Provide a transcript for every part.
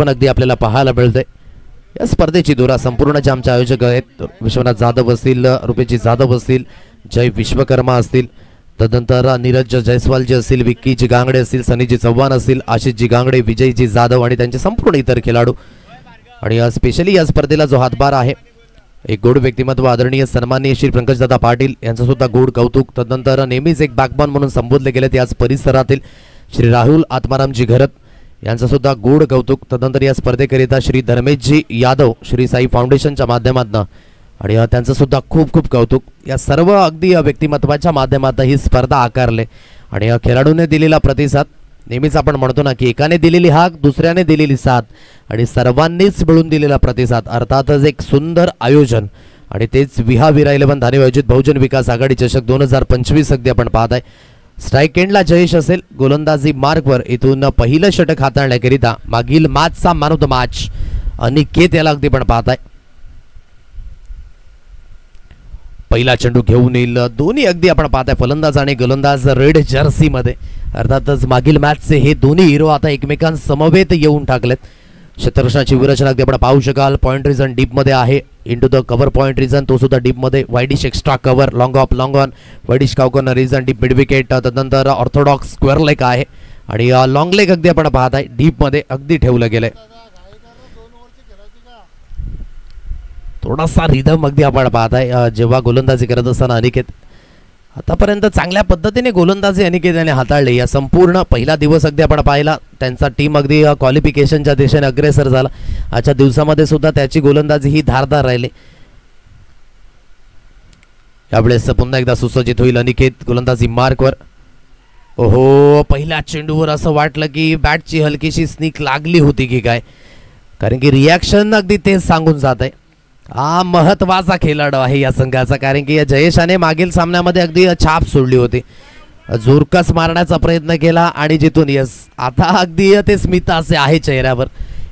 पण अगदी आपल्याला पाहायला मिळते। या स्पर्धेची धुरा संपूर्ण जे आमचे आयोजक आहेत विश्वनाथ जाधव असतील, रुपेशजी जाधव असतील, जय विश्वकर्मा असतील, तदनंतर नीरज जयस्वालजी असतील, विक्कीजी गांगडे असतील, सनीजी चव्हाण असतील, आशिषजी गांगडे, विजयजी जाधव आणि त्यांचे संपूर्ण इतर खेळाडू। आणि स्पेशली या स्पर्धेला जो हातभार आहे एक गोड व्यक्तिमत्व आदरणीय सन्माननीय श्री पंकजदादा पाटील यांचं सुद्धा गोड कौतुक। तदनंतर नेहमीच एक बॅकबोन म्हणून संबोधले गेले याच परिसरातील श्री राहुल आत्मारामजी घरत यांचं सुद्धा गोड कौतुक। तदनंतर या स्पर्धेकरिता श्री धर्मेशजी यादव श्री साई फाउंडेशनच्या माध्यमातून आणि त्यांचं सुद्धा खूप खूप कौतुक। या सर्व अगदी व्यक्तिमत्वाच्या माध्यमातून ही स्पर्धा आकारले आणि या खेळाडूने दिलेला प्रतिसाद नेहमीच आपण म्हणतो ना की एकाने दिलेली हाक, दुसऱ्याने दिलेली साथ आणि सर्वांनीच मिळून दिलेला प्रतिसाद, अर्थातच एक सुंदर आयोजन। आणि तेच विहा-विरा 11 धाने आयोजित बहुजन विकास आघाडी चषक 2025 अगदी आपण पाहत आहे। स्ट्राईक एंडला जयेश असेल, गोलंदाजी मार्कवर इथून पहिलं षटक हाताळण्याकरिता मागील मॅचचा man of the match Aniket याला अगदी पण पाहत आहे। पहिला चेंडू घेऊन येईल, दोन्ही अगदी आपण पाहताय फलंदाज आणि गोलंदाज रेड जर्सी मध्ये। अर्थातच मागील मॅचचे हे दोन्ही हिरो आता एकमेकांसमवेत येऊन टाकलेत। क्षेत्ररक्षणाची विरचना अगदी आपण पाहू शकाल। पॉइंट रिजन डीप मध्ये आहे, into the cover point region तो सुद्धा डीप मध्ये, widish extra cover, long off long on, widish cow corner region deep mid wicket, तदनंतर ऑर्थोडॉक्स स्क्वेअर लेग आहे आणि लॉंग लेग अगदी आपण पाहताय डीप मध्ये अगदी ठेवलं गेलंय। थोडासा रिदम अगदी आपण पाहताय जेव्हा गोलंदाजी करत असताना अनिकेत आतापर्यंत चांगल्या पद्धतीने गोलंदाजी अनिकेत याने हाताळली। या संपूर्ण पहिला दिवस अगदी आपण पाहिला त्यांचा टीम अगदी क्वालिफिकेशनच्या दिशेने अग्रेसर झाला। आजच्या दिवसामध्ये सुद्धा त्याची गोलंदाजी ही धारदार राहिली। यावेळेस पुन्हा एकदा सुसज्जित होईल अनिकेत गोलंदाजी मार्कवर। ओहो, पहिल्या चेंडूवर असं वाटलं की बॅटची हलकीशी स्निक लागली होती की काय, कारण की रिॲक्शन अगदी तेच सांगून जात आहे। हा महत्वाचा खेळाडू आहे या संघाचा, कारण की या जयेशाने मागील सामन्यामध्ये अगदी छाप सोडली होती, जोरकस मारण्याचा प्रयत्न केला आणि जिथून यस आता अगदी ते स्मित असे आहे चेहऱ्यावर।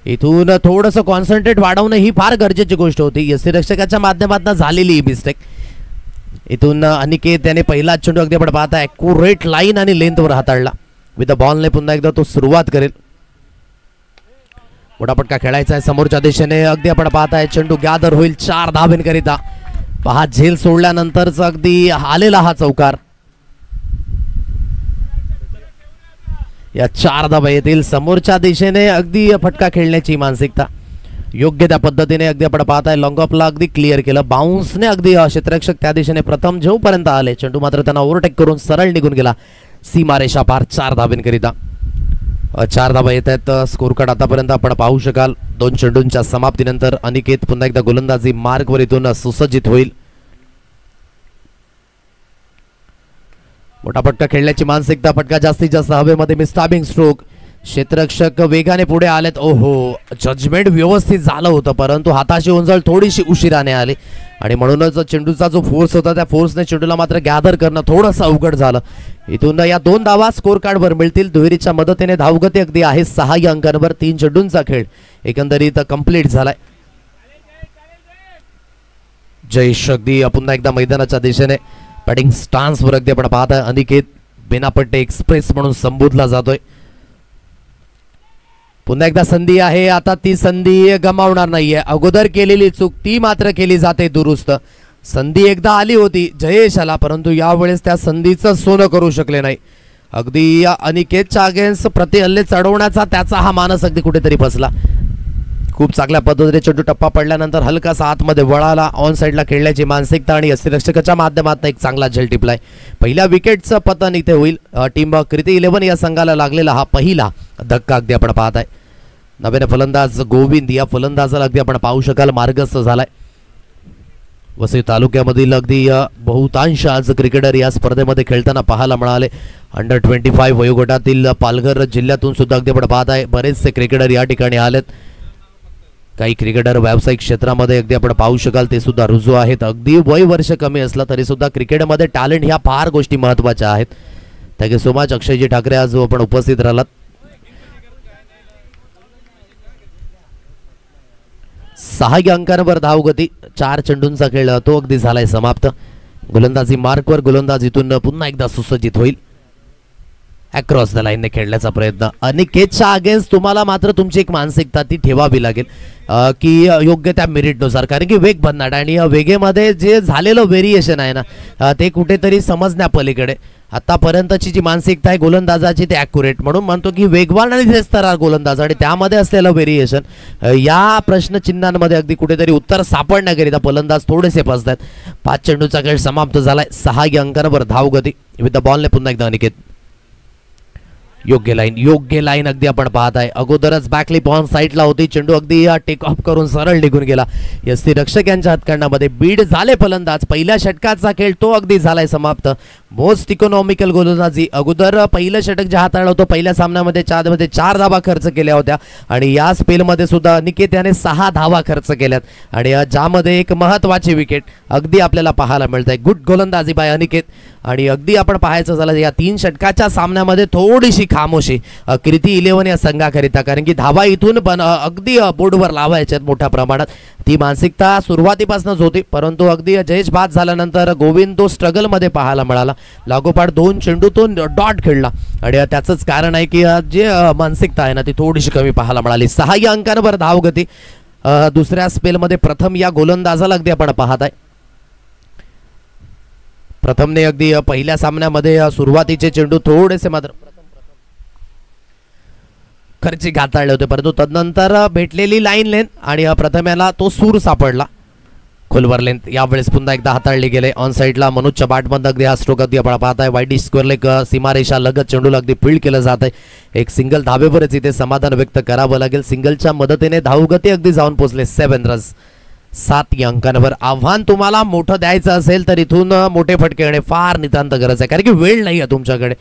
इथून थोडंसं कॉन्सन्ट्रेट वाढवणं ही फार गरजेची गोष्ट होती। यष्टीरक्षकाच्या माध्यमातून झालेली ही मिस्टेक। इथून अनिकेत याने पहिला चेंडू अगदी आपण पाहता ॲक्युरेट लाईन आणि लेंथवर हाताळला। विथ द बॉलने पुन्हा एकदा तो सुरुवात करेल। मोठा पटका खेळायचा आहे समोरच्या दिशेने, अगदी आपण पाहताय चेंडू गॅदर होईल 4 धावेंकरिता। पहा झेल सोडल्यानंतरच अगदी आलेला हा चौकार। या 4 धावा येतील समोरच्या दिशेने, अगदी फटका खेळण्याची मानसिकता योग्य त्या पद्धतीने अगदी आपण पाहताय लॉंग ऑफला अगदी क्लिअर केलं। बाउन्सने अगदी क्षेत्ररक्षक त्या दिशेने प्रथम जेवपर्यंत आले, चेंडू मात्र त्यांना ओव्हरटेक करून सरळ निघून गेला सीमारेषा पार 4 धावेंकरिता। 4 धावा येत आहेत। स्कोर कार्ड आतापर्यंत आपण पाहू शकाल 2 चेंडूंच्या समाप्तीनंतर अनिकेत पुन्हा एकदा गोलंदाजी मार्कवर इथून सुसज्जित होईल। मोठा फटका खेळण्याची मानसिकता, फटका जास्तीत जास्त हवेमध्ये मिस्टाबिंग स्ट्रोक, क्षेत्ररक्षक वेगाने पुढे आलेत। ओहो, जजमेंट व्यवस्थित झालं होतं परंतु हाताची उंजळ थोडीशी उशिराने आली आणि म्हणूनच चेंडूचा जो फोर्स होता त्या फोर्सने चेंडूला मात्र गॅदर करणं थोडंसं अवघड झालं। इथून या 2 धावा स्कोर कार्डवर मिळतील। दुहेरीच्या मदतीने धावगती अगदी आहे 6 अंकांवर। 3 चेंडूंचा खेळ एकंदरीत कंप्लीट झालाय। जयेश अगदी पुन्हा एकदा मैदानाच्या दिशेने बॅटिंग स्टान्सवर अगदी आपण पाहताय अनिकेत बेनापट्टे एक्सप्रेस म्हणून संबोधला जातोय। पुन्हा एकदा संधी आहे, आता ती संधी गमावणार नाहीये। अगोदर केलेली चूक ती मात्र केली जाते दुरुस्त। संधी एकदा आली होती जयेशाला परंतु यावेळेस त्या संधीचं सोनं करू शकले नाही। अगदी या अनिकेतच्या अगेन्स्ट प्रतिहल्ले चढवण्याचा त्याचा हा मानस अगदी कुठेतरी फसला। खूप चांगल्या पद्धतीने चेंडू टप्पा पडल्यानंतर हलकासा आतमध्ये वळाला, ऑन साइडला खेळण्याची मानसिकता आणि यष्टीरक्षकाच्या माध्यमातून एक चांगला झेल टिपलाय। पहिल्या विकेटचं पतन इथे होईल। टीम कृती 11 या संघाला लागलेला हा पहिला धक्का अगदी आपण पाहताय। नवीन फलंदाज गोविंद या फलंदाजाला अगदी आपण पाहू शकाल मार्गस्थ झालाय। वसई तालुक्यामधील अगदी बहुतांश आज क्रिकेटर या स्पर्धेमध्ये खेळताना पाहायला मिळाले। अंडर 25 वयोगटातील पालघर जिल्ह्यातून सुद्धा अगदी आपण पाहत आहे बरेचसे क्रिकेटर या ठिकाणी आलेत। काही क्रिकेटर व्यावसायिक क्षेत्रामध्ये अगदी आपण पाहू शकाल ते सुद्धा रुजू आहेत। अगदी वय वर्ष कमी असलं तरी सुद्धा क्रिकेटमध्ये टॅलेंट ह्या फार गोष्टी महत्त्वाच्या आहेत। थँक्यू सो मच अक्षयजी ठाकरे आज आपण उपस्थित राहिलात। 6 अंकांवर धावगती, 4 चेंडूंचा खेळ तो अगदी झालाय समाप्त। गोलंदाजी मार्कवर गोलंदाजीतून पुन्हा एकदा सुसज्जित होईल। अक्रॉस द लाईनने खेळण्याचा प्रयत्न. अनिकेतच्या अगेन्स्ट तुम्हाला मात्र तुमची एक मानसिकता ती ठेवावी लागेल की योग्य त्या मेरिटनुसार, कारण की वेग भन्नाट आणि वेगेमध्ये जे झालेलं व्हेरिएशन आहे ना ते कुठेतरी समजण्या पलीकडे. आतापर्यंतची जी मानसिकता आहे गोलंदाजाची ते ॲक्युरेट, म्हणून म्हणतो की वेगवान आणि तेजतर्रार गोलंदाज आणि त्यामध्ये असलेलं व्हेरिएशन या प्रश्नचिन्हांमध्ये अगदी कुठेतरी उत्तर सापडण्याकरिता फलंदाज थोडेसे फसतात. 5 चेंडूचा खेळ समाप्त झालाय. 6 अंकांवर धावगती. विथ द बॉलने पुन्हा एकदा अनिकेत. योग्य लाईन अगदी आपण पाहत आहे. अगोदरच बॅकलिप ऑन साईडला होती. चेंडू अगदी टेक ऑफ करून सरळ निघून गेला. यस्ती रक्षक यांच्या हातखंडामध्ये बीड झाले फलंदाज. पहिल्या षटकाचा खेळ तो अगदी झालाय समाप्त. मोस्ट इकॉनॉमिकल गोलंदाजी. अगोदर पहिलं षटक जे हाताळलं होतं पहिल्या सामन्यामध्ये 4 धावा खर्च केल्या होत्या आणि या स्पेलमध्ये सुद्धा अनिकेत याने 6 धावा खर्च केल्यात आणि ज्यामध्ये एक महत्त्वाची विकेट अगदी आपल्याला पाहायला मिळत आहे. गुड गोलंदाजी बाय अनिकेत. आणि अगदी आपण पाहायचं झालं या 3 षटकाच्या सामन्यामध्ये थोडीशी खामोशी कृती 11 या संघाकरिता, कारण की धावा इथून पण अगदी बोर्डवर लावायच्यात मोठ्या प्रमाणात. ती मानसिकता सुरुवातीपासूनच होती, परंतु अगदी जयेश बाद झाल्यानंतर गोविंद तो स्ट्रगलमध्ये पाहायला मिळाला. लागोपाठ 2 चेंडू तो डॉट खेळला आणि त्याचंच कारण आहे की जे मानसिकता आहे ना ती थोडीशी कमी पाहायला मिळाली. 6 अंकांवर धावगती. दुसऱ्या स्पेलमध्ये प्रथम या गोलंदाजाला अगदी आपण पाहत आहे. प्रथमने अगदी पहिल्या सामन्यामध्ये सुरुवातीचे चेंडू थोडेसे मात्र खर्ची हाताळले होते, परंतु तदनंतर भेटलेली लाईन लेंथ आणि प्रथमेला तो सूर सापडला. खोलवर लेंथ यावेळेस पुन्हा एकदा हाताळली गेले. ऑन साईडला मनोजच्या बॅटमध्ये अगदी हा स्ट्रोक अगदी आपण पाहताय. वाईड स्क्वेअर लेग सीमारेषा लगत चेंडूला अगदी फील्ड केलं जात आहे. एक सिंगल धाबेवरच इथे समाधान व्यक्त करावं लागेल. सिंगलच्या मदतीने धावगती अगदी जाऊन पोहोचले. 7 रन्स. 7 अंकांवर. आव्हान तुम्हाला मोठं द्यायचं असेल तर इथून मोठे फटके येणे फार नितांत गरज आहे, कारण की वेळ नाही आहे तुमच्याकडे.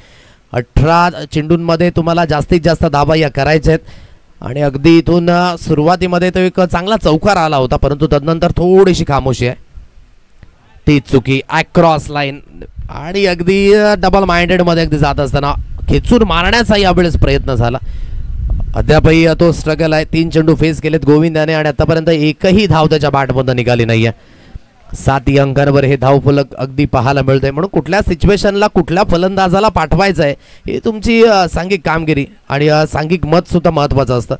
18 चेंडूंमध्ये तुम्हाला जास्तीत जास्त धावा या करायच्या आहेत आणि अगदी इथून सुरुवातीमध्ये तो एक चांगला चौकार आला होता, परंतु तदनंतर थोडीशी खामोशी आहे. ती चुकी. अक्रॉस लाईन आणि अगदी डबल माइंडेडमध्ये अगदी जात असताना खेचून मारण्याचा यावेळेस प्रयत्न झाला. अद्यापही तो स्ट्रगल आहे. 3 चेंडू फेस केलेत गोविंदाने आणि आतापर्यंत एकही धाव त्याच्या बॅटमधून निघाली नाहीये. 7 अंकांवर हे धावफलक अगदी पाहायला मिळतंय. म्हणून कुठल्या सिच्युएशनला कुठल्या फलंदाजाला पाठवायचं आहे ही तुमची सांघिक कामगिरी आणि सांघिक मत सुद्धा महत्त्वाचं असतं.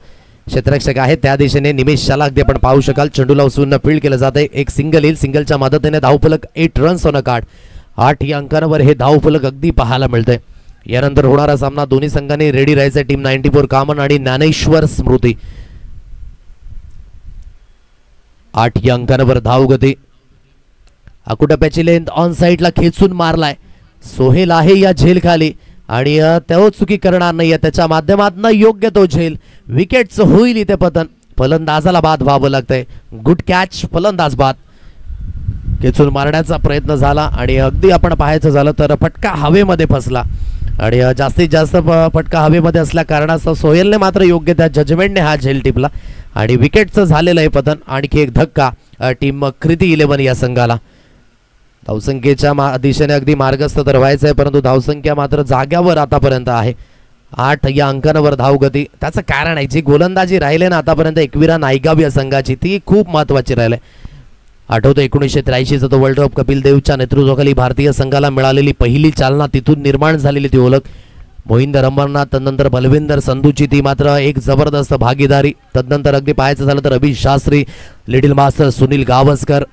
क्षेत्ररक्षक आहे त्या दिशेने निमेशला अगदी आपण पाहू शकाल. चेंडूला उचलून फील्ड केलं जात आहे. एक सिंगल येईल. सिंगलच्या मदतीने धावफलक 8 रन्स ऑन अ कार्ड. 8 अंकांवर हे धावफलक अगदी पाहायला मिळतंय. यानंतर होणारा सामना दोन्ही संघांनी रेडी राहायचा. टीम 94 कामन आणि ज्ञानेश्वर स्मृती. 8 अंकांवर धावगती. अकुटप्याची लेंथ ऑन साईडला खेचून मारलाय. सोहेल आहे या झेल खाली आणि तो चुकी करणार नाहीये. त्याच्या माध्यमातून योग्य तो झेल. विकेटचं होईल इथे पतन. फलंदाजाला बाद व्हावं लागतंय. Good catch. फलंदाज बाद. खेचून मारण्याचा प्रयत्न झाला आणि अगदी आपण पाहायचं झालं तर फटका हवेमध्ये फसला आणि जास्तीत जास्त फटका हवेमध्ये असल्या कारणास्तव सोहेलने मात्र योग्य त्या जजमेंटने हा झेल टिपला आणि विकेटचं झालेलं आहे पतन. आणखी एक धक्का टीम कृती 11 या संघाला. धावसंख्येच्या दिशेने अगदी मार्गस्थ तर व्हायचं आहे, परंतु धावसंख्या मात्र जाग्यावर आतापर्यंत आहे. 8 या अंकांवर धावगती. त्याचं कारण आहे जी गोलंदाजी राहिले ना आतापर्यंत एकविरा नायगाव या संघाची ती खूप महत्त्वाची राहिली. आठवतं 1983चा तो वर्ल्ड कप कपिल देवच्या नेतृत्वाखाली भारतीय संघाला मिळालेली पहिली चालना, तिथून निर्माण झालेली ती ओळख. मोहिंदर अमरनाथ तदनंतर बलविंदर संधूची ती मात्र एक जबरदस्त भागीदारी. तदनंतर अगदी पाहायचं झालं तर अभिष शास्त्री, लिटिल मास्टर सुनील गावस्कर,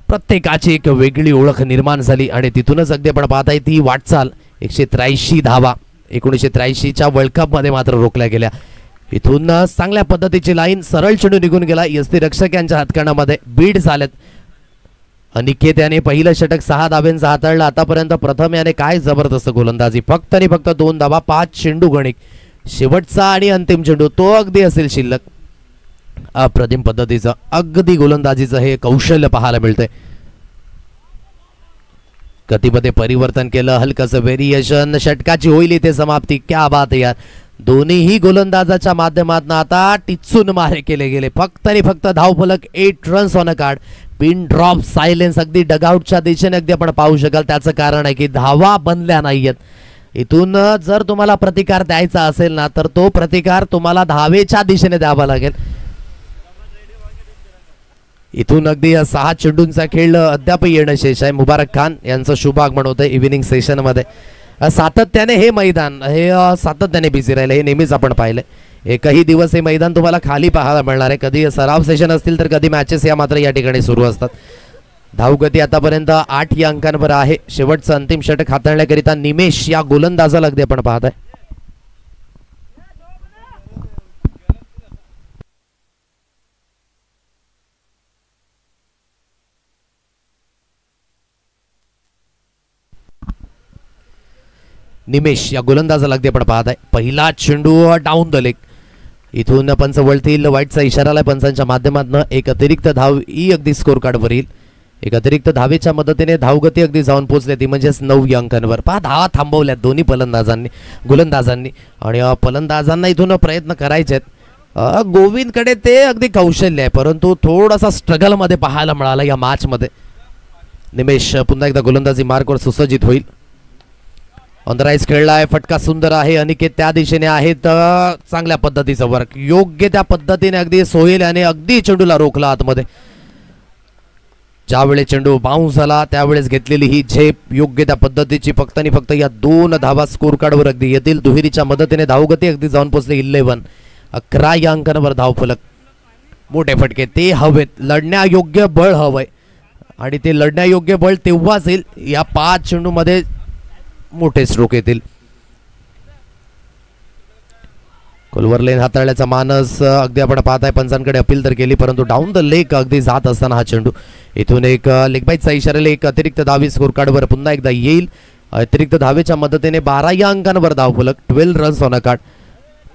प्रत्येकाची एक वेगळी ओळख निर्माण झाली आणि तिथूनच अगदी आपण पाहताय ती वाटचाल. 183 धावा 1983च्या वर्ल्ड कपमध्ये मात्र रोखल्या गेल्या. इथून चांगल्या पद्धतीची लाईन. सरळ चेंडू निघून गेला. यस्ती रक्षक यांच्या हातकणामध्ये बीड झालेत. अनिकेत याने पहिलं षटक 6 धाब्यांचा हाताळला. आतापर्यंत प्रथम याने काय जबरदस्त गोलंदाजी. फक्त आणि फक्त 2 धाबा 5 चेंडू गणिक. शेवटचा आणि अंतिम चेंडू तो अगदी असेल शिल्लक. अप्रतिम पद्धतीचं अगदी गोलंदाजीचं हे कौशल्य पाहायला मिळतंय. गतीमध्ये परिवर्तन केलं. हलकसं व्हेरिएशन. षटकाची होईल इथे समाप्ती. क्या बात आहे यार. दोन्हीही गोलंदाजाच्या माध्यमातून आता टिचून मारे केले गेले. फक्त आणि फक्त धावफलक 8 runs on a card. Pin drop silence अगदी डगआउटच्या दिशेने अगदी आपण पाहू शकाल. त्याचं कारण आहे की धावा बनल्या नाहीयेत. इथून जर तुम्हाला प्रतिकार द्यायचा असेल ना तर तो प्रतिकार तुम्हाला धावेच्या दिशेने द्यावा लागेल. इथून अगदी 6 चेंडूंचा खेळ अद्याप येणं शेष आहे. मुबारक खान यांचं शुभ आगमन होतं इव्हिनिंग सेशनमध्ये. सातत्याने हे मैदान हे सातत्याने बिझी राहिलं, हे नेहमीच आपण पाहिलंय. एकही दिवस हे मैदान तुम्हाला खाली पाहायला मिळणार आहे. कधी सराव सेशन असतील तर कधी मॅचेस या मात्र या ठिकाणी सुरू असतात. धावगती आतापर्यंत 8 या अंकांवर आहे. शेवटचं अंतिम षटक हाताळण्याकरिता निमेश या गोलंदाजाला अगदी आपण पाहताय. निमेश या गोलंदाजाला अगदी आपण पाहताय. पहिला चेंडू डाऊन द लेग. इथून पंच वळतील. वाईटचा इशारा आलाय पंचांच्या माध्यमातून. एक अतिरिक्त धाव ही अगदी स्कोर कार्डवर येईल. एक धावेच्या मदतीने धावगती अगदी जाऊन पोहोचली ती म्हणजेच 9 अंकांवर. पहा धावा थांबवल्यात दोन्ही गोलंदाजांनी आणि फलंदाजांना इथून प्रयत्न करायचे आहेत. गोविंदकडे ते अगदी कौशल्य आहे परंतु थोडासा स्ट्रगल मध्ये पाहायला मिळाला या मॅच मध्ये. निमेश पुन्हा एकदा गोलंदाजी मार्कवर सुसज्जित होईल. ऑन द राईज खेळलाय. फटका सुंदर आहे. अनिकेत त्या दिशेने आहेत. चांगल्या पद्धतीचं वर्क योग्य त्या पद्धतीने अगदी सोहेल याने अगदी चेंडूला रोखला आतमध्ये. ज्यावेळेस चेंडू बाउन्स झाला त्यावेळेस घेतलेली ही झेप योग्य त्या पद्धतीची. फक्त आणि फक्त या 2 धावा स्कोर कार्डवर अगदी येतील. दुहेरीच्या मदतीने धावगती अगदी जाऊन पोहोचली 11 या अंकांवर धावफलक. मोठे फटके ते हवेत. लढण्यायोग्य बळ हवंय आणि ते लढण्यायोग्य बळ तेव्हाच येईल या 5 चेंडू मध्ये मोठे स्ट्रोक येतील. कोलवर लेन हाताळण्याचा मानस अगदी आपण पाहताय. पंचांकडे अपील तर केली परंतु डाऊन द लेग अगदी जात असताना हा चेंडू. इथून एक लेग बाईटचा इशारा. एक अतिरिक्त धावी स्कोर कार्डवर पुन्हा एकदा येईल. अतिरिक्त धावेच्या मदतीने 12 या अंकांवर धावफलक. 12 रन्स ऑन अ कार्ड.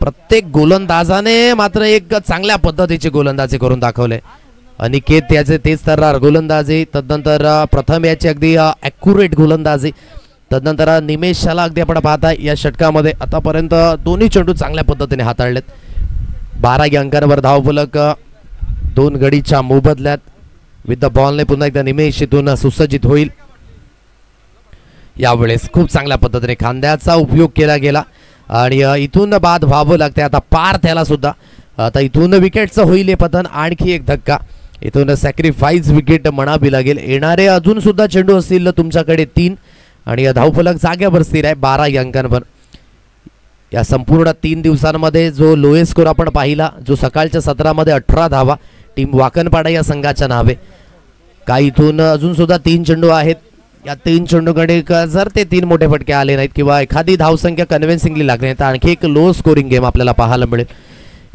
प्रत्येक गोलंदाजाने मात्र एक चांगल्या पद्धतीची गोलंदाजी करून दाखवले. अनिकेत याचे तेच तर गोलंदाजी. तदनंतर प्रथम याची अगदी ॲक्युरेट गोलंदाजी. तदनंतर निमेशला अगदी आपण पाहताय या षटकामध्ये आतापर्यंत दोन्ही चेंडू चांगल्या पद्धतीने हाताळलेत. 12 अंकांवर धावफलक. 2 गडीच्या मोबदल्यात विथ द बॉलने पुन्हा एकदा निमेश इथून सुसज्जित होईल. यावेळेस खूप चांगल्या पद्धतीने खांद्याचा उपयोग केला गेला आणि इथून बाद व्हावं लागते आता पार त्याला सुद्धा. आता इथून विकेटचं होईल हे पतन. आणखी एक धक्का. इथून सॅक्रिफाईस विकेट म्हणावी लागेल. येणारे अजून सुद्धा चेंडू असतील तुमच्याकडे 3 आणि धावफलक जाग्यावर स्थिर आहे 12 अंकांवर. या संपूर्ण 3 दिवसांमध्ये जो लोएस्ट स्कोर आपण पाहिला जो सकाळच्या सत्रामध्ये 18 धावा टीम वाकणपाडा या संघाच्या नावे. काही इथून अजून सुद्धा 3 चेंडू आहेत. या 3 चेंडूकडे जर ते 3 मोठे फटके आले नाहीत किंवा एखादी धावसंख्या कन्व्हिन्सिंगली लागली नाही तर आणखी एक लो स्कोरिंग गेम आपल्याला पाहायला मिळेल.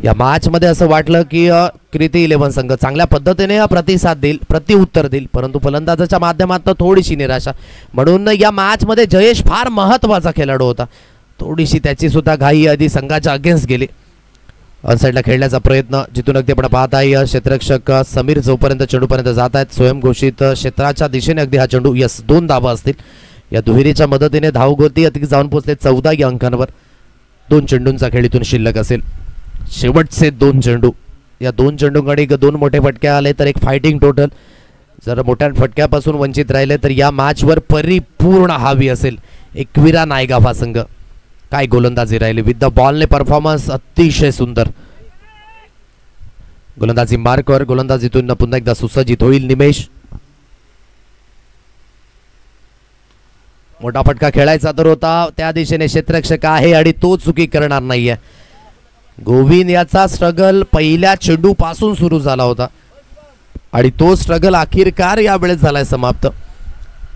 या मॅच मध्ये असं वाटलं की कृती 11 संघ चांगल्या पद्धतीने प्रतिसाद देईल प्रत्युत्तर देईल परंतु फलंदाजाच्या माध्यमातून थोडीशी निराशा. म्हणून या मॅच मध्ये जयेश फार महत्त्वाचा खेळाडू होता. थोडीशी त्याची सुद्धा घाई आधी संघाच्या अगेन्स्ट गेली. ऑनसाईडला खेळण्याचा प्रयत्न जिथून अगदी आपण पाहताय क्षेत्ररक्षक समीर जोपर्यंत चेंडूपर्यंत जात आहेत स्वयंघोषित क्षेत्राच्या दिशेने अगदी हा चेंडू. यस 2 धावा असतील. या दुहेरीच्या मदतीने धावगती अगदी जाऊन पोहोचले 14 या अंकांवर. 2 चेंडूंचा खेळ इथून शिल्लक असेल. शेवटचे 2 चेंडू. या 2 चेंडूंकडे 2 मोठे फटके आले तर एक फायटिंग टोटल. जर मोठ्या फटक्यापासून वंचित राहिले तर या मॅचवर परिपूर्ण हावी असेल एकविरा नायगाव हा संघ. काय गोलंदाजी राहिली विथ द बॉलने परफॉर्मन्स अतिशय सुंदर. गोलंदाजी मार्कवर. गोलंदाजीतून पुन्हा एकदा सुसज्जित होईल निमेश. मोठा फटका खेळायचा तर होता त्या दिशेने क्षेत्ररक्षक आहे आणि तो चुकी करणार नाहीये. गोविंद याचा स्ट्रगल पहिल्या चेंडू पासून सुरू झाला होता आणि तो स्ट्रगल अखेरकार यावेळेस झालाय समाप्त.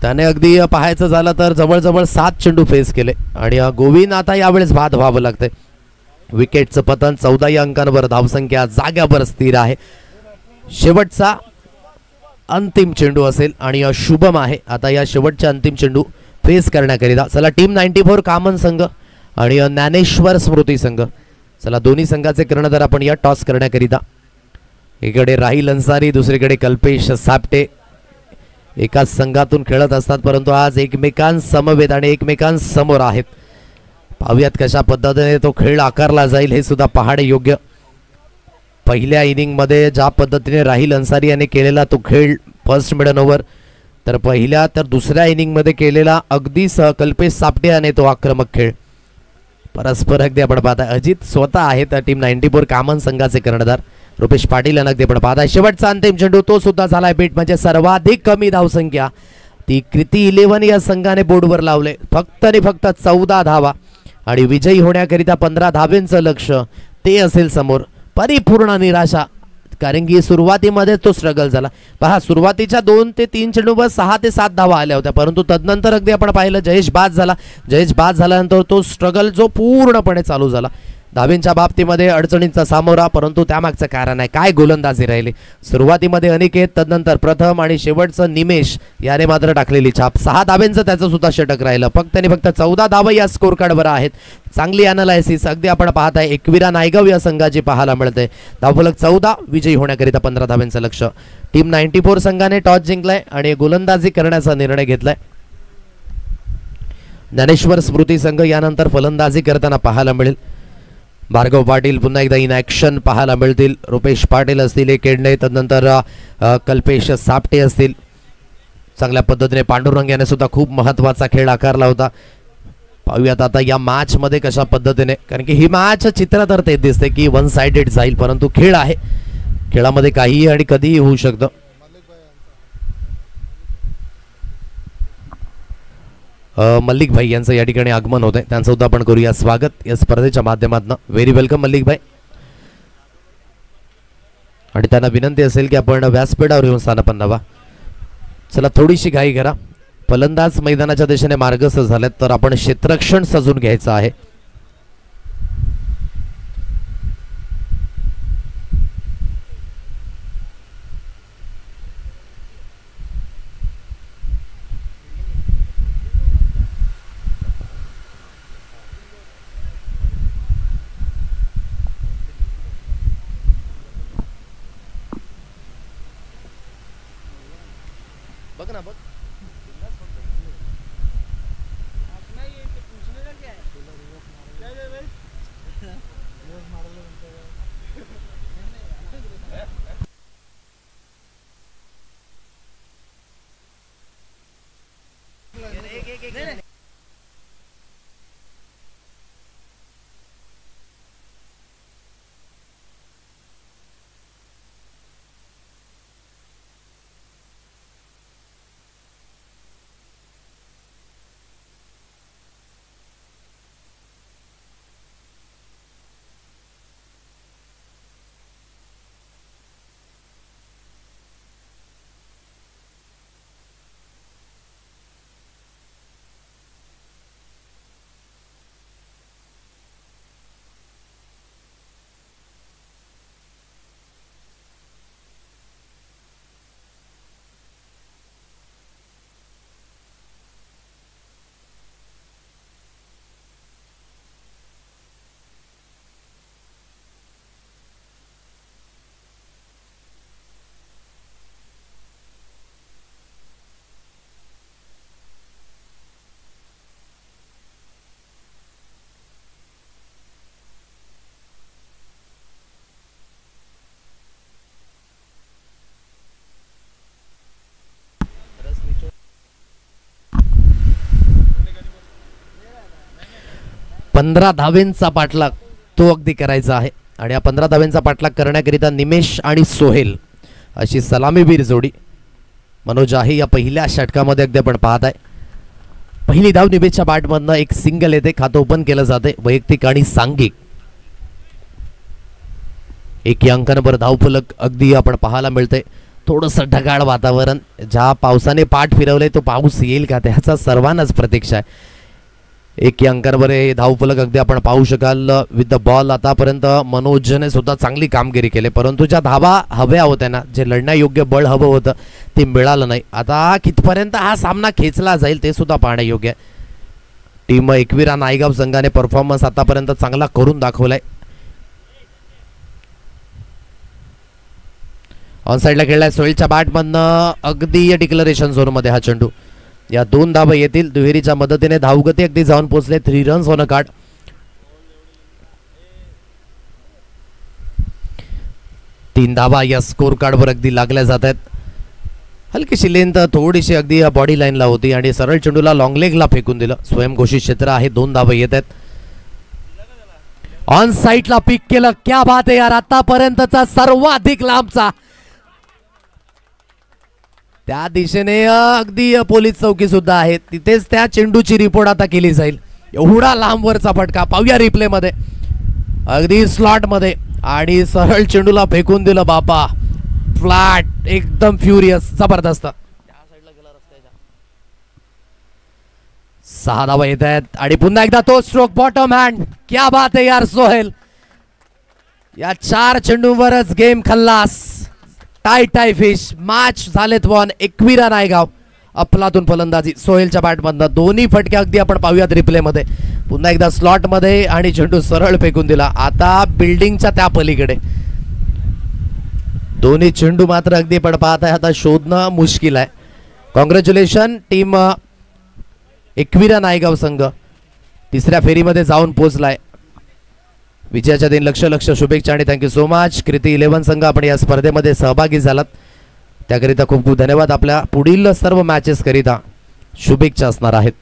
त्याने अगदी पाहायचं झालं तर जवळजवळ 7 चेंडू फेस केले आणि गोविंद आता यावेळेस बाद व्हावं लागतंय. विकेटचं पतन 14 या अंकांवर. धावसंख्या जाग्यावर स्थिर आहे. शेवटचा अंतिम चेंडू असेल आणि शुभम आहे आता या शेवटच्या अंतिम चेंडू फेस करण्याकरिता. चला टीम 94 कामन संघ आणि ज्ञानेश्वर स्मृती संघ. चला दोन्ही संघाचे कर्णधार आपण या टॉस करण्याकरिता. एकीकडे राहिल अन्सारी दुसरीकडे कल्पेश सापटे. एकाच संघातून खेळत असतात परंतु आज एकमेकांसमवेत आणि एकमेकांसमोर आहेत. पाहूयात कशा पद्धतीने तो खेळ आकारला जाईल हे सुद्धा पाहणे योग्य. पहिल्या इनिंगमध्ये ज्या पद्धतीने राहिल अन्सारी याने केलेला तो खेळ फर्स्ट मिडन ओव्हर तर पहिल्या तर दुसऱ्या इनिंगमध्ये केलेला अगदी कल्पेश सापटे याने तो आक्रमक खेळ. परस्पर अगदी आपण पाहताय अजित स्वतः आहेत टीम 94 कामन संघाचे कर्णधार. रुपेश पाटील यांना अगदी आपण पाहताय. शेवटचा अंतिम चेंडू तो सुद्धा झालाय बीट म्हणजे सर्वाधिक कमी धावसंख्या ती कृती 11 या संघाने बोर्डवर लावले. फक्त आणि फक्त 14 धावा आणि विजयी होण्याकरिता 15 धावेंचं लक्ष ते असेल समोर. परिपूर्ण निराशा, कारण की सुरुवातीमध्ये तो स्ट्रगल झाला. पहा, सुरुवातीच्या 2 ते 3 चेंडूवर 6 ते 7 धावा आल्या होत्या, परंतु तदनंतर अगदी आपण पाहिलं जयेश बाद झाला. जयेश बाद झाल्यानंतर तो स्ट्रगल जो पूर्णपणे चालू झाला. धावेंच्या बाबतीमध्ये अडचणींचा सामोरा, परंतु त्यामागचं कारण आहे काय गोलंदाजी राहिली. सुरुवातीमध्ये अनिकेत, तदनंतर प्रथम आणि शेवटचं निमेश याने मात्र टाकलेली छाप. 6 धावेंचं त्याचं सुद्धा षटक राहिलं. फक्त आणि फक्त 14 धावा या स्कोर कार्डवर आहेत. चांगली अनालायसिस अगदी आपण पाहत आहे. एकविरा नायगाव या संघाची पाहायला मिळते. धावफलक 14, विजयी होण्याकरिता 15 धावेंचं लक्ष. टीम 94 संघाने टॉस जिंकलाय आणि गोलंदाजी करण्याचा निर्णय घेतलाय. ज्ञानेश्वर स्मृती संघ यानंतर फलंदाजी करताना पाहायला मिळेल. भार्गव पाटील पुन्हा एकदा इन ॲक्शन पाहायला मिळतील. रुपेश पाटील असतील, एक केडणे, तदनंतर कल्पेश सापटे असतील. चांगल्या पद्धतीने पांडुरंग याने सुद्धा खूप महत्त्वाचा खेळ आकारला होता. पाहूयात आता या मॅचमध्ये कशा पद्धतीने, कारण की ही मॅच चित्र तर ते दिसते की वन साइडेड जाईल, परंतु खेळ आहे, खेळामध्ये काहीही आणि कधीही होऊ शकतं. मल्लिक भाई यांचं या ठिकाणी आगमन होत आहे, त्यांचं सुद्धा आपण करूया स्वागत या स्पर्धेच्या माध्यमातून. व्हेरी वेलकम मल्लिक भाई. आणि त्यांना विनंती असेल की आपण व्यासपीठावर येऊन स्थानापन्न व्हा. चला, थोडीशी घाई करा. फलंदाज मैदानाच्या दिशेने मार्गस्थ झालेत, तर आपण क्षेत्ररक्षण सजून घ्यायचं आहे. बघ ना, बघ. पंधरा धावेंचा पाठलाग तो अगदी करायचा आहे आणि या 15 धावेंचा पाठलाग करण्याकरिता निमेश आणि सोहेल अशी सलामीवीर जोडी. मनोज आहे या पहिल्या षटकामध्ये अगदी आपण पाहत आहे. पहिली धाव निमेशच्या बॅटमधनं एक सिंगल येते, खातं ओपन केलं जाते. वैयक्तिक आणि सांघिक 1 अंकांवर धावफलक अगदी आपण पाहायला मिळते. थोडंसं ढगाळ वातावरण, ज्या पावसाने पाठ फिरवले तो पाऊस येईल का त्याचा सर्वांनाच प्रतीक्षा आहे. 1 अंकांवर हे धावफलक अगदी आपण पाहू शकाल. विथ द बॉल आतापर्यंत मनोजने सुद्धा चांगली कामगिरी केली, परंतु ज्या धावा हव्या होत्या ना, जे लढण्यायोग्य बळ हवं होतं ते मिळालं नाही. आता कितपर्यंत हा सामना खेचला जाईल ते सुद्धा पाहण्यायोग्य आहे. टीम एकविरा नायगाव संघाने परफॉर्मन्स आतापर्यंत चांगला करून दाखवलाय. ऑन साइडला खेळलाय सोहेलच्या बॅटमधनं अगदी डिक्लरेशन झोनमध्ये हा चेंडू. या 2 धावा येतील. दुहेरीच्या मदतीने धावगती अगदी जाऊन पोहोचले. 3 रन्स ऑन अ कार्ड. तीन धावा या स्कोर कार्डवर अगदी लागल्या जात आहेत. हलकीशी लेंथ थोडीशी अगदी बॉडी लाईनला होती आणि सरळ चेंडूला लॉंग लेगला फेकून दिलं. स्वयंघोषित क्षेत्र आहे. 2 धावा येत आहेत. ऑन साइडला पिक केलं. क्या बात आहे यार, आतापर्यंतचा सर्वाधिक लांबचा त्या दिशेने अगदी पोलीस चौकी सुद्धा आहे, तिथेच त्या चेंडूची रिपोर्ट आता केली जाईल. एवढा लांबवरचा फटका पाहूया रिप्ले मध्ये, अगदी स्लॉट मध्ये आणि सरळ चेंडूला फेकून दिलं बापा, फ्लॅट एकदम फ्युरियस, जबरदस्त. 6 धावा येत आहेत आणि पुन्हा एकदा तो स्ट्रोक बॉटम हँड. क्या बात आहे यार सोहेल, या 4 चेंडूवरच गेम खल्लास. टाय फिश मॅच झालेत वन. एकविरा नायगाव अफलातून फलंदाजी सोहेलच्या बॅटमधनं. दोन्ही फटके अगदी आपण पाहूयात रिप्ले मध्ये. पुन्हा एकदा स्लॉट मध्ये आणि चेंडू सरळ फेकून दिला. आता बिल्डिंगच्या त्या पलीकडे दोन्ही चेंडू मात्र अगदी पण पाहत आहे आता शोधणं मुश्किल आहे. कॉंग्रॅच्युलेशन टीम एकविरा नायगाव संघ 3ऱ्या फेरीमध्ये जाऊन पोहोचलाय. विजयाच्या दिन लक्ष शुभेच्छा आणि थँक्यू सो मच. कृती 11 संघ आपण या स्पर्धेमध्ये सहभागी झालात त्याकरिता खूप खूप धन्यवाद. आपल्या पुढील सर्व मॅचेस करिता शुभेच्छा असणार आहेत.